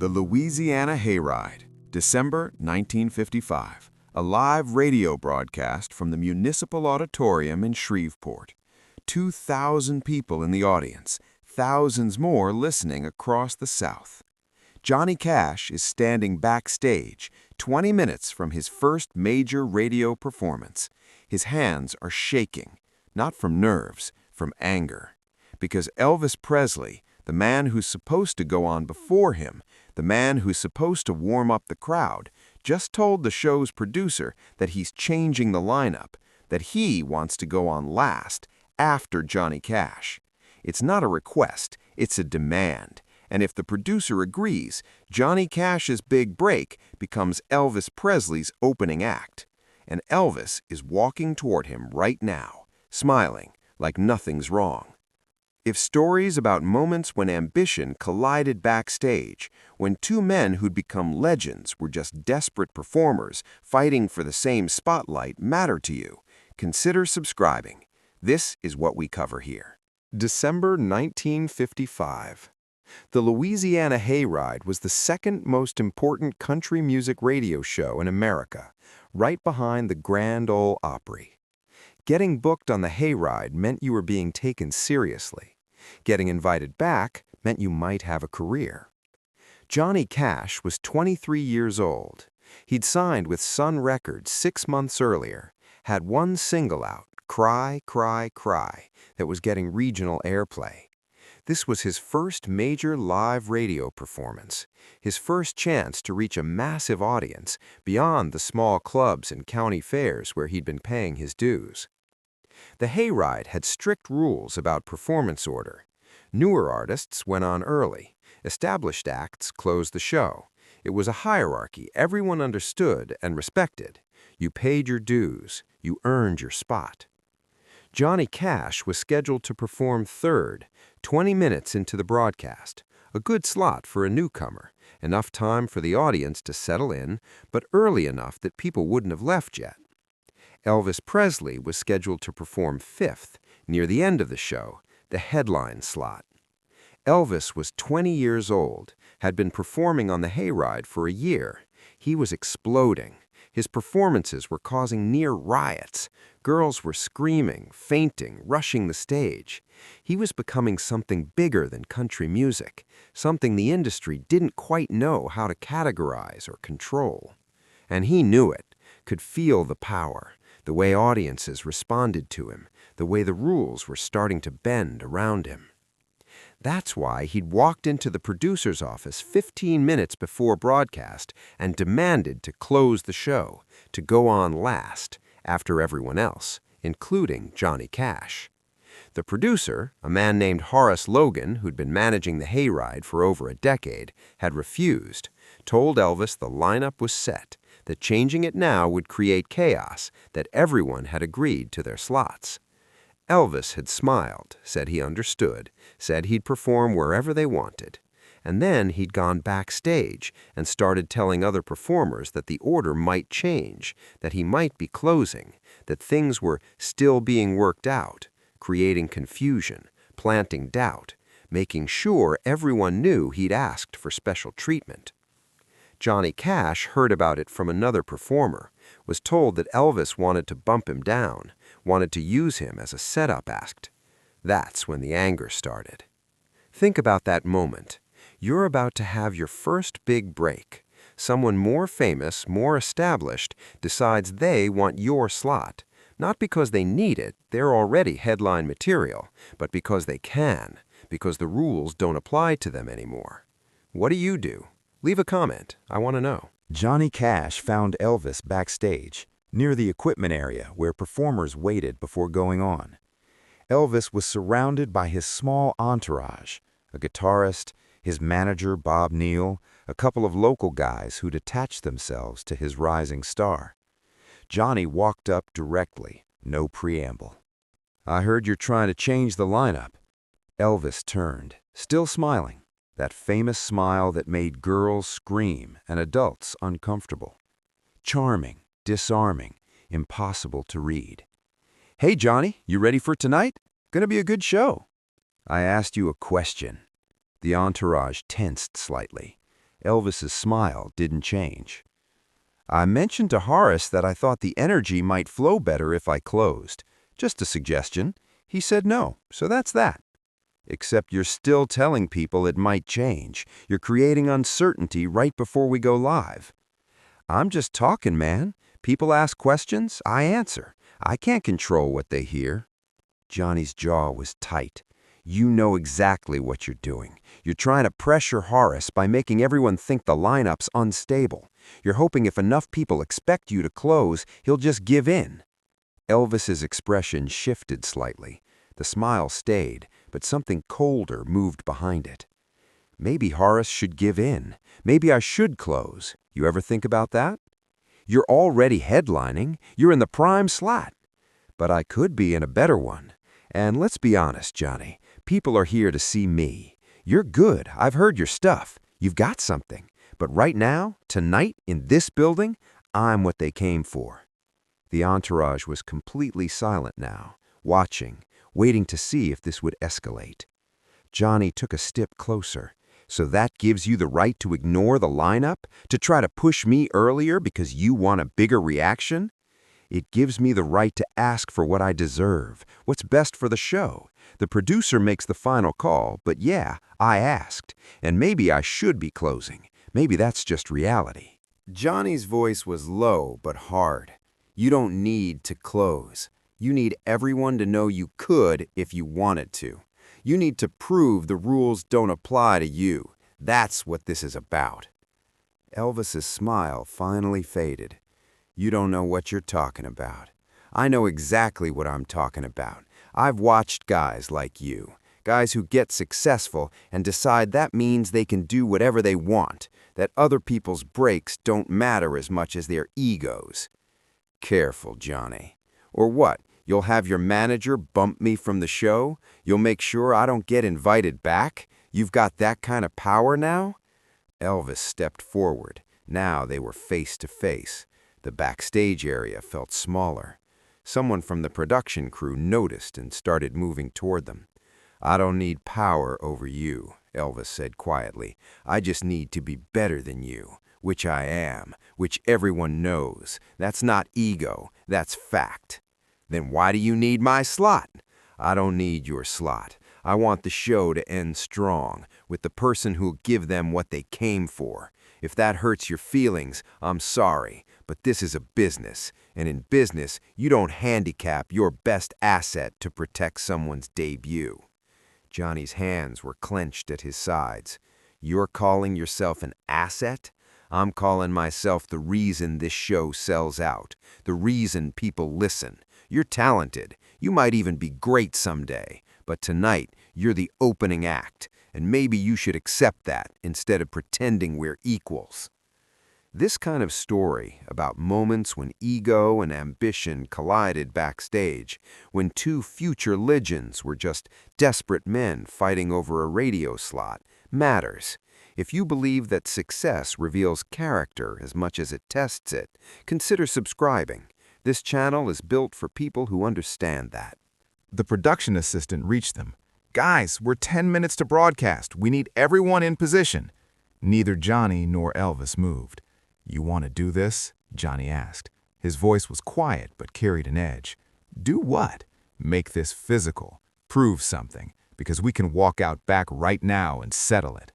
The Louisiana Hayride, December 1955, a live radio broadcast from the Municipal Auditorium in Shreveport. 2,000 people in the audience, thousands more listening across the South. Johnny Cash is standing backstage, 20 minutes from his first major radio performance. His hands are shaking, not from nerves, from anger. Because Elvis Presley, the man who's supposed to go on before him, the man who's supposed to warm up the crowd, just told the show's producer that he's changing the lineup, that he wants to go on last, after Johnny Cash. It's not a request, it's a demand. And if the producer agrees, Johnny Cash's big break becomes Elvis Presley's opening act. And Elvis is walking toward him right now, smiling like nothing's wrong. If stories about moments when ambition collided backstage, when two men who'd become legends were just desperate performers fighting for the same spotlight matter to you, consider subscribing. This is what we cover here. December 1955. The Louisiana Hayride was the second most important country music radio show in America, right behind the Grand Ole Opry. Getting booked on the Hayride meant you were being taken seriously. Getting invited back meant you might have a career. Johnny Cash was 23 years old. He'd signed with Sun Records 6 months earlier, had one single out, Cry, Cry, Cry, that was getting regional airplay. This was his first major live radio performance, his first chance to reach a massive audience beyond the small clubs and county fairs where he'd been paying his dues. The Hayride had strict rules about performance order. Newer artists went on early. Established acts closed the show. It was a hierarchy everyone understood and respected. You paid your dues. You earned your spot. Johnny Cash was scheduled to perform third, 20 minutes into the broadcast. A good slot for a newcomer, enough time for the audience to settle in, but early enough that people wouldn't have left yet. Elvis Presley was scheduled to perform fifth, near the end of the show, the headline slot. Elvis was 20 years old, had been performing on the Hayride for a year. He was exploding. His performances were causing near riots. Girls were screaming, fainting, rushing the stage. He was becoming something bigger than country music, something the industry didn't quite know how to categorize or control. And he knew it, could feel the power, the way audiences responded to him, the way the rules were starting to bend around him. That's why he'd walked into the producer's office 15 minutes before broadcast and demanded to close the show, to go on last, after everyone else, including Johnny Cash. The producer, a man named Horace Logan, who'd been managing the Hayride for over a decade, had refused, told Elvis the lineup was set, that changing it now would create chaos, that everyone had agreed to their slots. Elvis had smiled, said he understood, said he'd perform wherever they wanted. And then he'd gone backstage and started telling other performers that the order might change, that he might be closing, that things were still being worked out, creating confusion, planting doubt, making sure everyone knew he'd asked for special treatment. Johnny Cash heard about it from another performer, was told that Elvis wanted to bump him down, wanted to use him as a setup act. That's when the anger started. Think about that moment. You're about to have your first big break. Someone more famous, more established, decides they want your slot. Not because they need it, they're already headline material, but because they can, because the rules don't apply to them anymore. What do? Leave a comment. I want to know. Johnny Cash found Elvis backstage, near the equipment area where performers waited before going on. Elvis was surrounded by his small entourage, a guitarist, his manager Bob Neal, a couple of local guys who'd attached themselves to his rising star. Johnny walked up directly, no preamble. "I heard you're trying to change the lineup." Elvis turned, still smiling. That famous smile that made girls scream and adults uncomfortable. Charming, disarming, impossible to read. "Hey, Johnny, you ready for tonight? Gonna be a good show." "I asked you a question." The entourage tensed slightly. Elvis's smile didn't change. I mentioned to Horace that I thought the energy might flow better if I closed. Just a suggestion. He said no, so that's that. Except you're still telling people it might change. You're creating uncertainty right before we go live. I'm just talking, man. People ask questions, I answer. I can't control what they hear. Johnny's jaw was tight. You know exactly what you're doing. You're trying to pressure Horace by making everyone think the lineup's unstable. You're hoping if enough people expect you to close, he'll just give in. Elvis's expression shifted slightly. The smile stayed, but something colder moved behind it. Maybe Horace should give in. Maybe I should close. You ever think about that? You're already headlining. You're in the prime slot. But I could be in a better one. And let's be honest, Johnny. People are here to see me. You're good. I've heard your stuff. You've got something. But right now, tonight, in this building, I'm what they came for. The entourage was completely silent now, watching, waiting to see if this would escalate. Johnny took a step closer. So that gives you the right to ignore the lineup, to try to push me earlier because you want a bigger reaction? It gives me the right to ask for what I deserve, what's best for the show. The producer makes the final call, but yeah, I asked. And maybe I should be closing. Maybe that's just reality. Johnny's voice was low but hard. You don't need to close. You need everyone to know you could if you wanted to. You need to prove the rules don't apply to you. That's what this is about. Elvis's smile finally faded. You don't know what you're talking about. I know exactly what I'm talking about. I've watched guys like you, guys who get successful and decide that means they can do whatever they want, that other people's breaks don't matter as much as their egos. Careful, Johnny. Or what? You'll have your manager bump me from the show? You'll make sure I don't get invited back? You've got that kind of power now? Elvis stepped forward. Now they were face to face. The backstage area felt smaller. Someone from the production crew noticed and started moving toward them. I don't need power over you, Elvis said quietly. I just need to be better than you, which I am, which everyone knows. That's not ego, that's fact. Then why do you need my slot? I don't need your slot. I want the show to end strong, with the person who'll give them what they came for. If that hurts your feelings, I'm sorry, but this is a business, and in business, you don't handicap your best asset to protect someone's debut. Johnny's hands were clenched at his sides. You're calling yourself an asset? I'm calling myself the reason this show sells out, the reason people listen. You're talented. You might even be great someday. But tonight, you're the opening act, and maybe you should accept that instead of pretending we're equals. This kind of story about moments when ego and ambition collided backstage, when two future legends were just desperate men fighting over a radio slot, matters. If you believe that success reveals character as much as it tests it, consider subscribing. This channel is built for people who understand that. The production assistant reached them. Guys, we're 10 minutes to broadcast. We need everyone in position. Neither Johnny nor Elvis moved. You want to do this? Johnny asked. His voice was quiet but carried an edge. Do what? Make this physical. Prove something, because we can walk out back right now and settle it.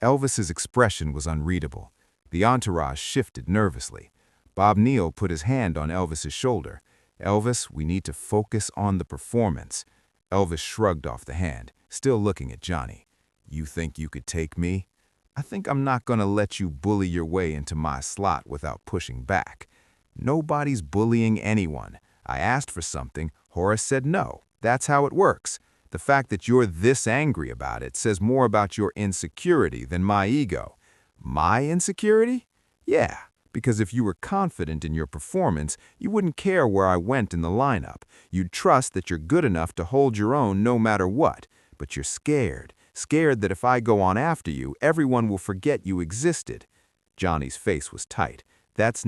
Elvis's expression was unreadable. The entourage shifted nervously. Bob Neal put his hand on Elvis's shoulder. Elvis, we need to focus on the performance. Elvis shrugged off the hand, still looking at Johnny. You think you could take me? I think I'm not going to let you bully your way into my slot without pushing back. Nobody's bullying anyone. I asked for something. Horace said no. That's how it works. The fact that you're this angry about it says more about your insecurity than my ego. My insecurity? Yeah. Because if you were confident in your performance, you wouldn't care where I went in the lineup. You'd trust that you're good enough to hold your own no matter what. But you're scared. Scared that if I go on after you, everyone will forget you existed. Johnny's face was tight. That's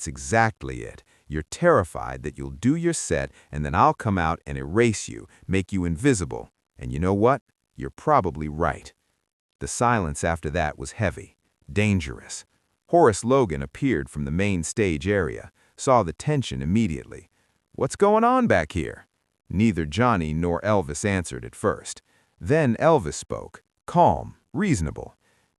exactly it. You're terrified that you'll do your set and then I'll come out and erase you, make you invisible. And you know what? You're probably right. The silence after that was heavy. dangerous. Horace Logan appeared from the main stage area, saw the tension immediately. "What's going on back here?" Neither Johnny nor Elvis answered at first. Then Elvis spoke, calm, reasonable.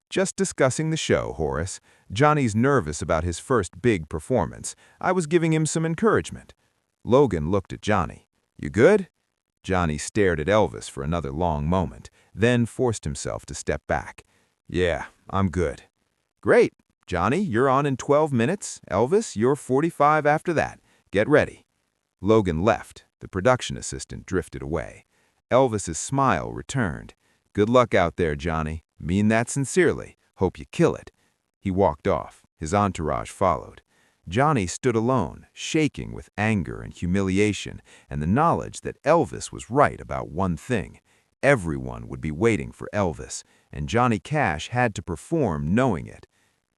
"Just discussing the show, Horace. Johnny's nervous about his first big performance. I was giving him some encouragement." Logan looked at Johnny. "You good?" Johnny stared at Elvis for another long moment, then forced himself to step back. "Yeah, I'm good." "Great. Johnny, you're on in 12 minutes. Elvis, you're 45 after that. Get ready." Logan left. The production assistant drifted away. Elvis's smile returned. "Good luck out there, Johnny. Mean that sincerely. Hope you kill it." He walked off. His entourage followed. Johnny stood alone, shaking with anger and humiliation, and the knowledge that Elvis was right about one thing. Everyone would be waiting for Elvis, and Johnny Cash had to perform knowing it.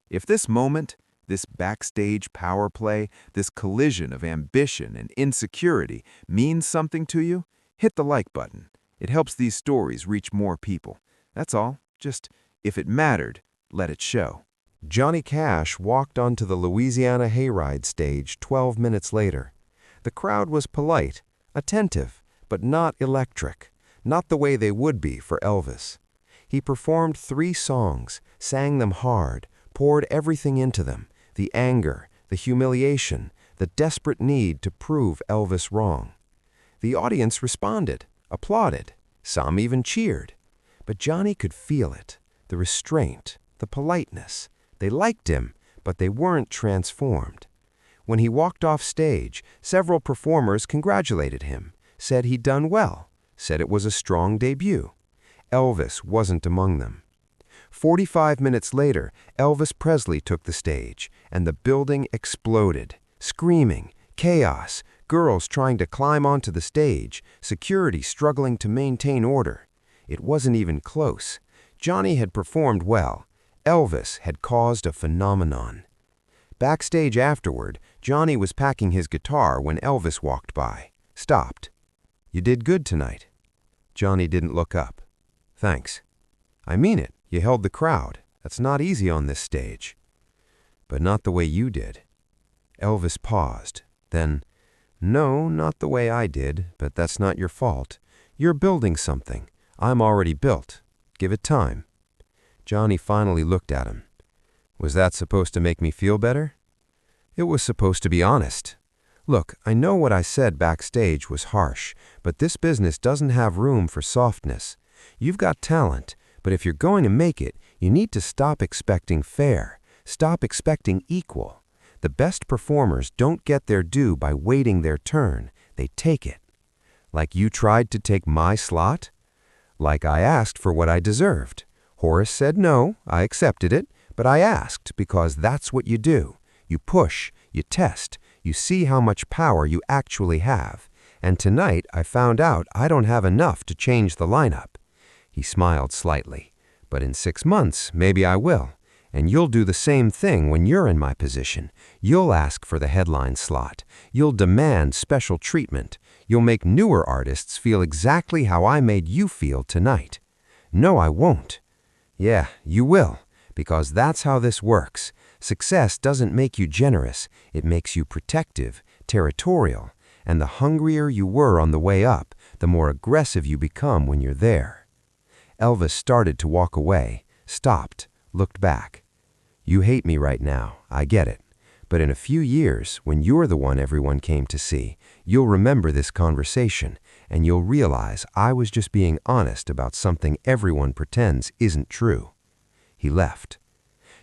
If this moment, this backstage power play, this collision of ambition and insecurity means something to you, hit the like button. It helps these stories reach more people. That's all. Just, if it mattered, let it show. Johnny Cash walked onto the Louisiana Hayride stage 12 minutes later. The crowd was polite, attentive, but not electric, not the way they would be for Elvis. He performed 3 songs, sang them hard, poured everything into them, the anger, the humiliation, the desperate need to prove Elvis wrong. The audience responded, applauded, some even cheered. But Johnny could feel it, the restraint, the politeness. They liked him, but they weren't transformed. When he walked off stage, several performers congratulated him, said he'd done well, said it was a strong debut. Elvis wasn't among them. 45 minutes later, Elvis Presley took the stage, and the building exploded. Screaming, chaos, girls trying to climb onto the stage, security struggling to maintain order. It wasn't even close. Johnny had performed well. Elvis had caused a phenomenon. Backstage afterward, Johnny was packing his guitar when Elvis walked by, stopped. "You did good tonight." Johnny didn't look up. "Thanks." "I mean it. You held the crowd. That's not easy on this stage." "But not the way you did." Elvis paused. Then, "No, not the way I did, but that's not your fault. You're building something. I'm already built. Give it time." Johnny finally looked at him. "Was that supposed to make me feel better?" "It was supposed to be honest. Look, I know what I said backstage was harsh, but this business doesn't have room for softness. You've got talent, but if you're going to make it, you need to stop expecting fair. Stop expecting equal. The best performers don't get their due by waiting their turn. They take it. Like you tried to take my slot? Like I asked for what I deserved. Horace said no, I accepted it, but I asked because that's what you do. You push, you test, you see how much power you actually have. And tonight I found out I don't have enough to change the lineup." He smiled slightly. "But in 6 months, maybe I will. And you'll do the same thing when you're in my position. You'll ask for the headline slot. You'll demand special treatment. You'll make newer artists feel exactly how I made you feel tonight." "No, I won't." "Yeah, you will, because that's how this works. Success doesn't make you generous. It makes you protective, territorial. And the hungrier you were on the way up, the more aggressive you become when you're there." Elvis started to walk away, stopped, looked back. "You hate me right now, I get it. But in a few years, when you're the one everyone came to see, you'll remember this conversation, and you'll realize I was just being honest about something everyone pretends isn't true." He left.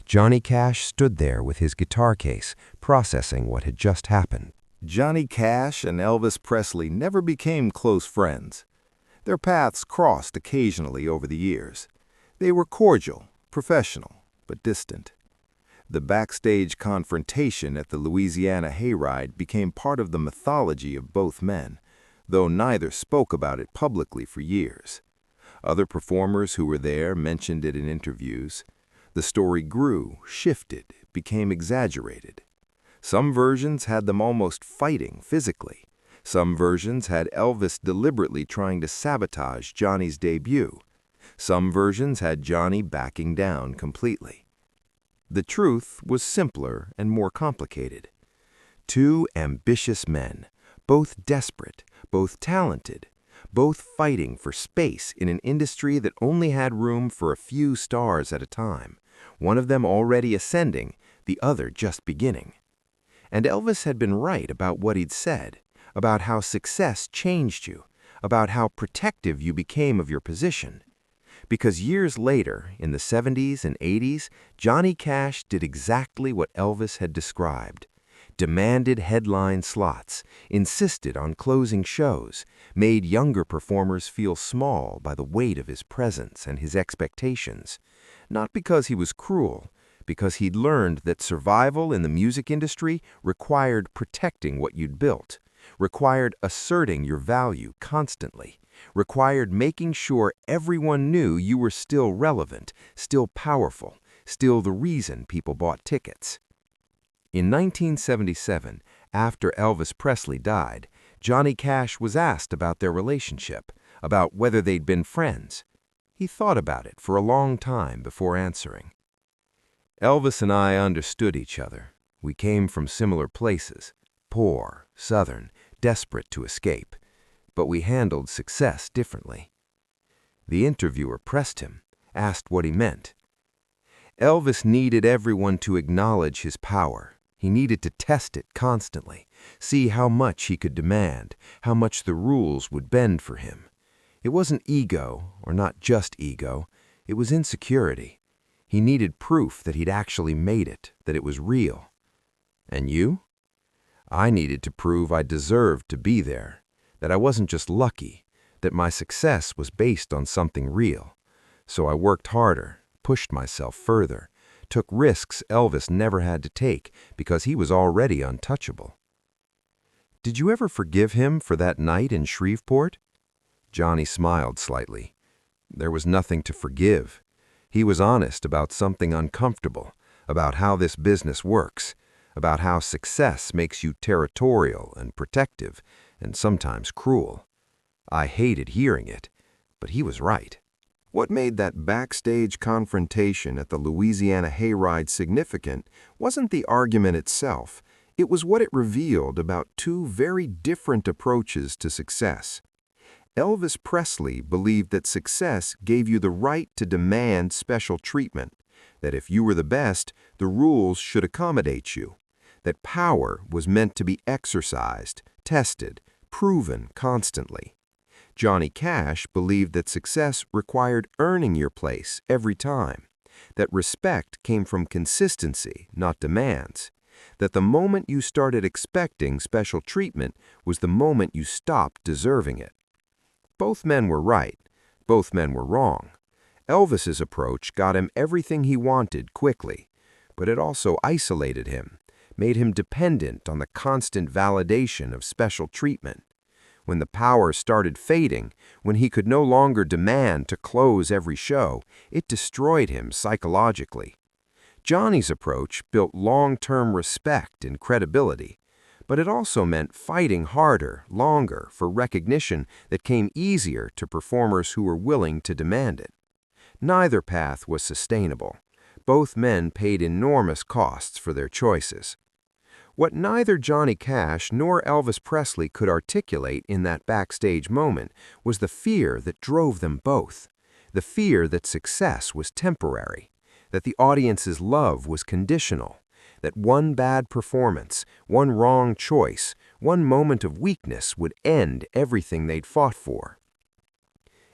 Johnny Cash stood there with his guitar case, processing what had just happened. Johnny Cash and Elvis Presley never became close friends. Their paths crossed occasionally over the years. They were cordial, professional, but distant. The backstage confrontation at the Louisiana Hayride became part of the mythology of both men, though neither spoke about it publicly for years. Other performers who were there mentioned it in interviews. The story grew, shifted, became exaggerated. Some versions had them almost fighting physically. Some versions had Elvis deliberately trying to sabotage Johnny's debut. Some versions had Johnny backing down completely. The truth was simpler and more complicated. Two ambitious men, both desperate, both talented, both fighting for space in an industry that only had room for a few stars at a time, one of them already ascending, the other just beginning. And Elvis had been right about what he'd said, about how success changed you, about how protective you became of your position. Because years later, in the 70s and 80s, Johnny Cash did exactly what Elvis had described. Demanded headline slots, insisted on closing shows, made younger performers feel small by the weight of his presence and his expectations. Not because he was cruel, because he'd learned that survival in the music industry required protecting what you'd built, required asserting your value constantly, required making sure everyone knew you were still relevant, still powerful, still the reason people bought tickets. In 1977, after Elvis Presley died, Johnny Cash was asked about their relationship, about whether they'd been friends. He thought about it for a long time before answering. Elvis and I understood each other. We came from similar places, poor, southern, desperate to escape, but we handled success differently. The interviewer pressed him, asked what he meant. Elvis needed everyone to acknowledge his power. He needed to test it constantly, see how much he could demand, how much the rules would bend for him. It wasn't ego, or not just ego, it was insecurity. He needed proof that he'd actually made it, that it was real. And you? I needed to prove I deserved to be there, that I wasn't just lucky, that my success was based on something real. So I worked harder, pushed myself further, took risks Elvis never had to take because he was already untouchable. Did you ever forgive him for that night in Shreveport? Johnny smiled slightly. There was nothing to forgive. He was honest about something uncomfortable, about how this business works, about how success makes you territorial and protective, and sometimes cruel. I hated hearing it, but he was right. What made that backstage confrontation at the Louisiana Hayride significant wasn't the argument itself, it was what it revealed about two very different approaches to success. Elvis Presley believed that success gave you the right to demand special treatment, that if you were the best, the rules should accommodate you, that power was meant to be exercised, tested, proven constantly. Johnny Cash believed that success required earning your place every time, that respect came from consistency, not demands, that the moment you started expecting special treatment was the moment you stopped deserving it. Both men were right, both men were wrong. Elvis's approach got him everything he wanted quickly, but it also isolated him, made him dependent on the constant validation of special treatment. When the power started fading, when he could no longer demand to close every show, it destroyed him psychologically. Johnny's approach built long-term respect and credibility, but it also meant fighting harder, longer, for recognition that came easier to performers who were willing to demand it. Neither path was sustainable. Both men paid enormous costs for their choices. What neither Johnny Cash nor Elvis Presley could articulate in that backstage moment was the fear that drove them both, the fear that success was temporary, that the audience's love was conditional, that one bad performance, one wrong choice, one moment of weakness would end everything they'd fought for.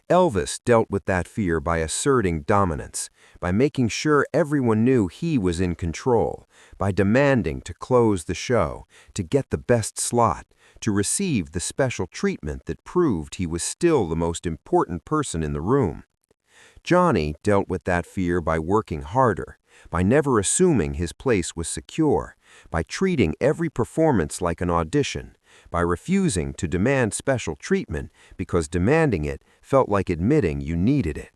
Elvis dealt with that fear by asserting dominance, by making sure everyone knew he was in control, by demanding to close the show, to get the best slot, to receive the special treatment that proved he was still the most important person in the room. Johnny dealt with that fear by working harder, by never assuming his place was secure, by treating every performance like an audition, by refusing to demand special treatment because demanding it felt like admitting you needed it.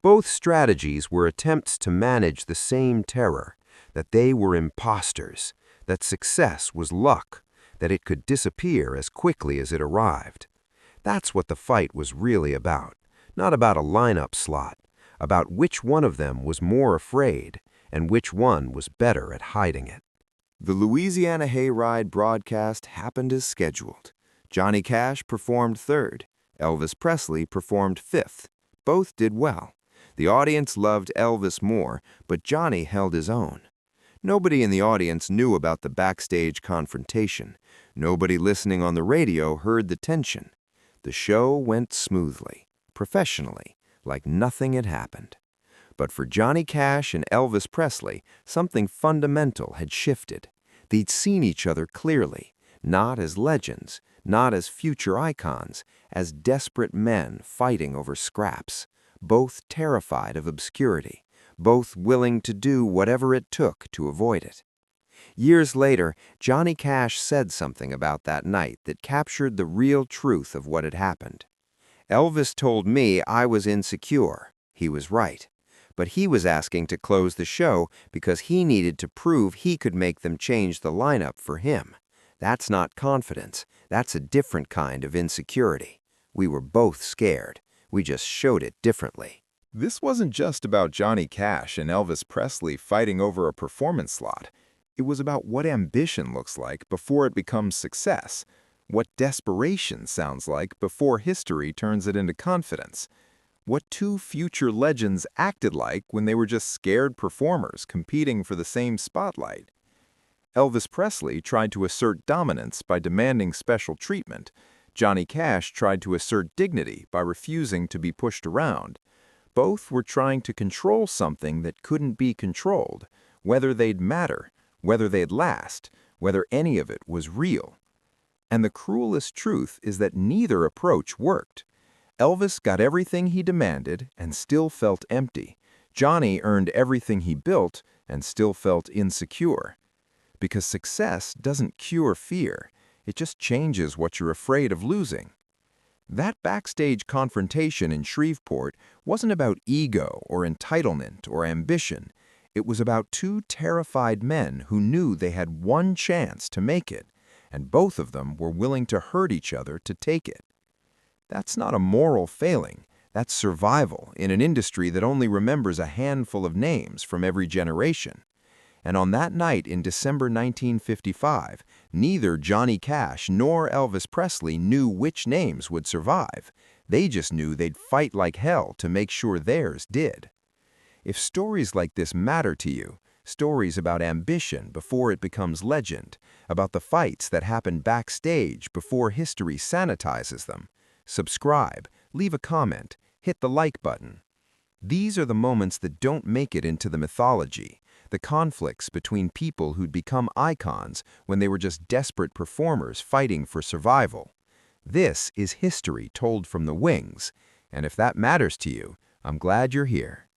Both strategies were attempts to manage the same terror, that they were imposters, that success was luck, that it could disappear as quickly as it arrived. That's what the fight was really about, not about a lineup slot, about which one of them was more afraid, and which one was better at hiding it. The Louisiana Hayride broadcast happened as scheduled. Johnny Cash performed third. Elvis Presley performed fifth. Both did well. The audience loved Elvis more, but Johnny held his own. Nobody in the audience knew about the backstage confrontation. Nobody listening on the radio heard the tension. The show went smoothly, professionally, like nothing had happened. But for Johnny Cash and Elvis Presley, something fundamental had shifted. They'd seen each other clearly, not as legends, not as future icons, as desperate men fighting over scraps, both terrified of obscurity, both willing to do whatever it took to avoid it. Years later, Johnny Cash said something about that night that captured the real truth of what had happened. Elvis told me I was insecure. He was right. But he was asking to close the show because he needed to prove he could make them change the lineup for him. That's not confidence. That's a different kind of insecurity. We were both scared. We just showed it differently. This wasn't just about Johnny Cash and Elvis Presley fighting over a performance slot. It was about what ambition looks like before it becomes success, what desperation sounds like before history turns it into confidence, what two future legends acted like when they were just scared performers competing for the same spotlight. Elvis Presley tried to assert dominance by demanding special treatment. Johnny Cash tried to assert dignity by refusing to be pushed around. Both were trying to control something that couldn't be controlled, whether they'd matter, whether they'd last, whether any of it was real. And the cruelest truth is that neither approach worked. Elvis got everything he demanded and still felt empty. Johnny earned everything he built and still felt insecure. Because success doesn't cure fear, it just changes what you're afraid of losing. That backstage confrontation in Shreveport wasn't about ego or entitlement or ambition. It was about two terrified men who knew they had one chance to make it, and both of them were willing to hurt each other to take it. That's not a moral failing. That's survival in an industry that only remembers a handful of names from every generation. And on that night in December 1955, neither Johnny Cash nor Elvis Presley knew which names would survive. They just knew they'd fight like hell to make sure theirs did. If stories like this matter to you, stories about ambition before it becomes legend, about the fights that happen backstage before history sanitizes them, subscribe, leave a comment, hit the like button. These are the moments that don't make it into the mythology, the conflicts between people who'd become icons when they were just desperate performers fighting for survival. This is history told from the wings, and if that matters to you, I'm glad you're here.